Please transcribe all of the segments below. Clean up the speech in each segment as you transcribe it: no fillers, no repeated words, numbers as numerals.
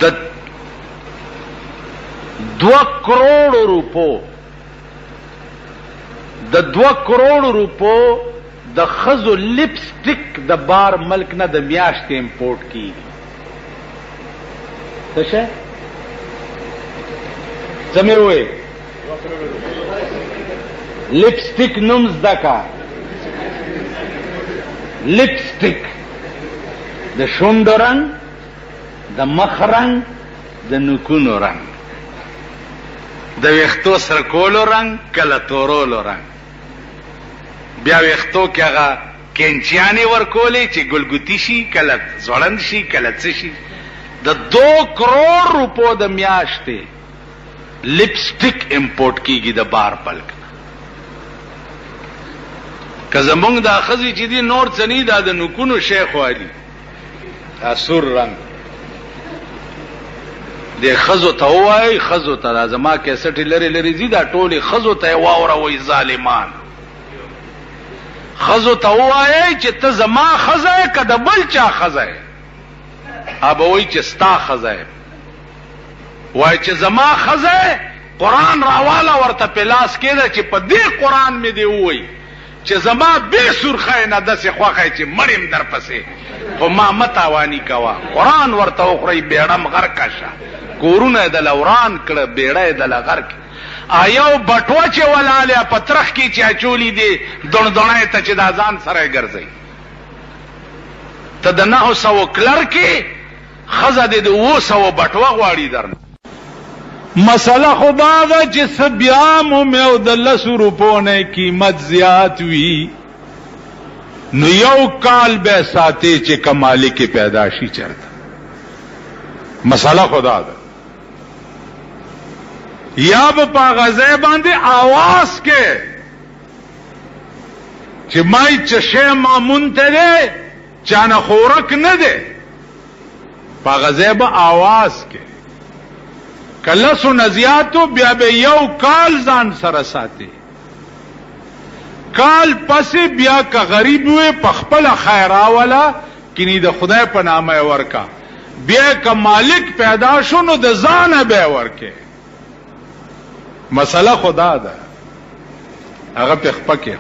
د 2 کروڑ روپو د 2 کروڑ روپو د خزو لپسټک د بار ملک نه د میاشتې امپورټ کیږي. څه شي سمې وې لپسټک نوم زده کا. لپسټک د شونډو رنګ، د مخ رنګ، د نوکونو رنګ، د ویښتو سره کولو رنګ، کله تورولو رنګ. بیا ویښتو کې هغه کینچیانې ورکولې چې ګلګوتي شي، کله ځوړند شي، کله څه شي. د 2 کروڑ روپو د میاشتې لپسټک امپورټ کیږي د بار ملک نه. که زمونږ دا ښځې چې دي نور څه نه دا د نوکونو شیخ والي دا سور رنګ. دې ښځو ته ووایئ، ښځو ته دا زما کیسټې لرې لرې ځي دا ټولې ښځو ته یې واوروئ ظالمان. ښځو ته ووایئ چې ته زما ښځه یې که د بل چا ښځه یې. به وایي چې ستا ښځه یې. وایي چې زما ښځه یې قرآن راواله ورته په لاس کېده چې په دې قرآن مې دې ووایي چې زما بې سرخی نه داسې خوښی چې مړیم در پسې، خو ما مه تاواني کوه. قرآن ورته وخورئ بیړم غرقه شه. کورونه یې دله وران کړه، بیړه یې دله غرق. یو بټوه چې ولاله په ترخ کې چې اچولي دي دڼدڼی ته چې دا ځان سره یې ګرځئ. ته د 900 کلرکې ښځه دې د 700 بټوه غواړي درنه. مسله خدا ده چې څه بیا مو مې او د 10 روپو نه قیمت زیات وي نو یو کال به ساتي چې کمالی کې پیدا شي چرته. مسله خدا ده. یا به په غزه باندې आवाज کې چې مای چشه مامون ته ده چانه خورک نه ده. په غزه به आवाज کې کله سو نزیاتو بیا به یو کال ځان سره ساتي. کال پسې بیا که غریب وي په خپل خیرا ولا کینی د خدای په نامه ورکا. بیا که مالک پیدا شو نو د ځانه به ورکه. مسله خدا ده. هغه په خپکه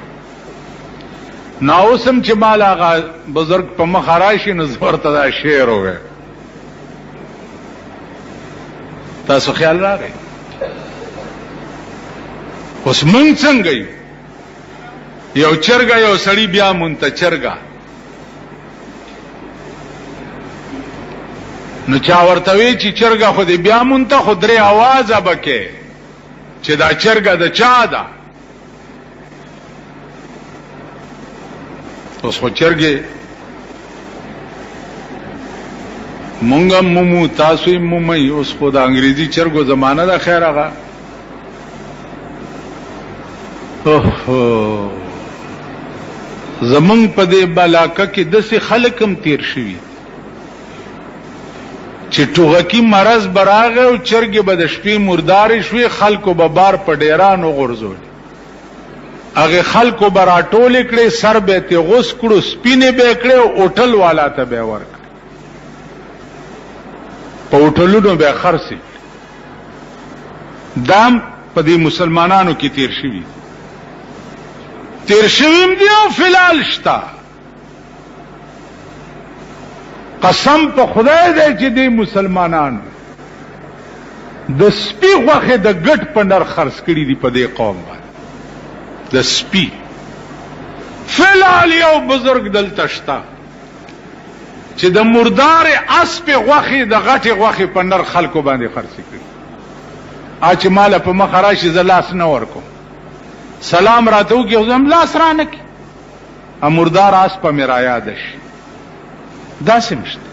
ناوسم چې مال هغه بزرگ په مخ راشي نو ورته دا شعر وې. تاسو خیال راغی اوس مونږ څنګه یو چرګه یو سړی بیا مونږ ته چرګه نو چا ورته وی چې چرګه خو دې بیا مونږ ته خو درې आवाज بکې چې دا چرګه د چا ده. اوس خو چرګه مونږه مومو تاسو یې مومئ. اوس خو د انګریزي چرګو زمانه ده. خیر هغه زمونږ په دې بلاکه کې داسې خلک هم تیر شوي چې ټوغکي مرض براغه او چرګې به د شپې مردارې شوې. خلکو به بار په ډیرانو غورځول. هغه خلکو به راټولې کړې، سر به تې غوس کړو، سپینې به یې کړې او هوټل والا ته به یې ورکړه. په هوټلونو به خرڅي. دام په دې مسلمانانو کې تیر شوي. تیر شویم دی او فلال شتا. قسم په خدای دی چې دې مسلمانانو د سپي غوښې د ګټ په نر خرڅ کړي دي په دې قوم باندې. د سپي فلال یو بزرگ دلته شتا چې د مردار اسب غوښې د غټې غوښې په نر خلکو باندې خرڅ کړي. چې مال په مخ راشي زه لاس نه ورکوم، سلام راته وکړي خو زم لاس را نه کړي. مردار اسب مې را یاد شي. داسې نشته.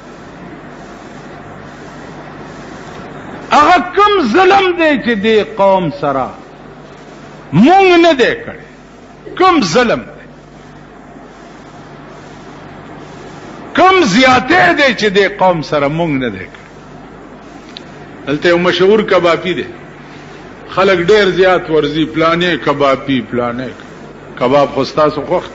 هغه کوم ظلم دی چې دې قوم سره مونږ نه دی کړی. کوم ظلم دی، کوم زیاته دی چې دې قوم سره مونږ نه دی کړی. دلته یو مشهور کبابي دی، خلک ډیر زیات ورزي پلانې کبابي پلانې کباب خو ستاسو خوښ.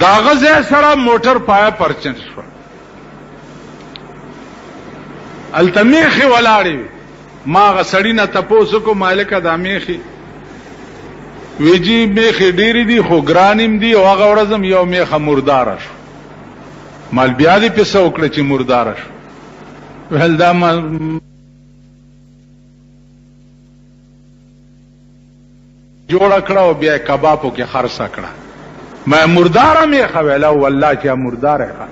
دا غزه سره موټر پایا پرچن شو. التمیخي ولاړی ما غسړی نه تپوسو کو مالک د میخي ویجی میخي ډیری دي خو ګرانیم دي او هغه ورځم یو میخه مردار شو مال بیا دې په څوکړه چې مردار شو ول دا جوړ کړه او بیا کبابو کې خرڅ کړه ما مردار میخه ویلا والله چې مردار ہے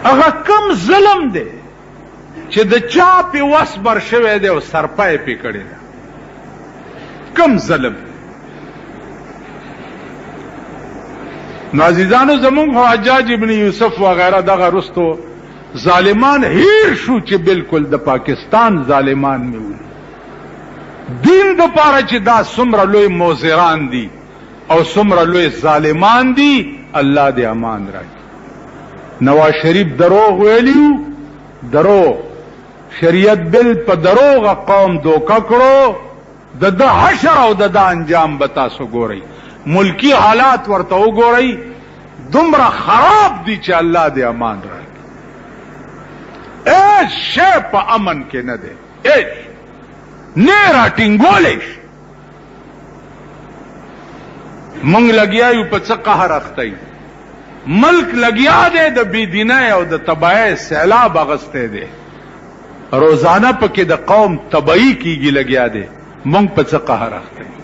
هغه کم ظلم دی چې د چا په وسبر شوی دی او سرپای پی کړی دی کم ظلم نو عزیزانو زمونږ حجاج ابن یوسف وغیرہ دغه رستو ظالمان هیر شو چې بالکل د پاکستان ظالمان میول دین د پاره چې دا څومره لوی موزران دي او څومره لوی ظالمان دي الله دې امان راکړي نواز شریف دروغ ویلیو دروغ شریعت بل په دروغ قوم دوکا کړو د حشر او د انجام بتا سو ګوري ملکی حالات ورته وګوري دومره خراب دي چې الله دې امان راکړي اے شی په امن کې نه دی اے نه راټینګولې مونږ لګیایو په څه قهر اخته ملک لگیا دے د بيدینه او د تباہی سیلاب اغسته دے روزانه پکې د قوم تباہی کیږي لگیا دے مونږ په څه قهر اخته